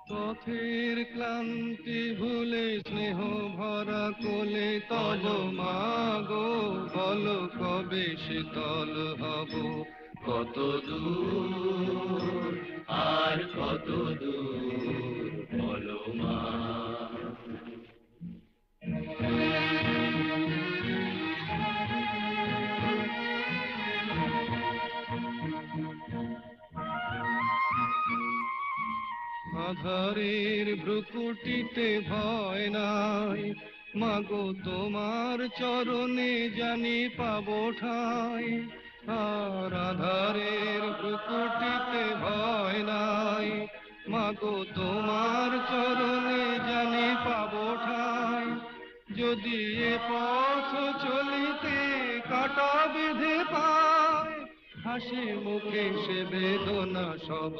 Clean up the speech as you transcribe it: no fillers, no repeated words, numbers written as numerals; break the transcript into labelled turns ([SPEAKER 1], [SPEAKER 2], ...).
[SPEAKER 1] পথের ক্লান্তি ভুলে স্নেহ ভরা কোলে তব মাগো বলো কবে শীতল হব কত দূর আর কত দূর বলো মা আধারের ভ্রুকুটিতে ভয় নাই মাগো তোমার চরণে জানি পাবো ঠাই আর আধারের ভ্রুকুটিতে ভয় নাই মাগো তোমার চরণে জানি পাবো ঠাই যদি এ পথ চলিতে কাটা বেঁধে পায় হাসি মুখে সে বেদনা সব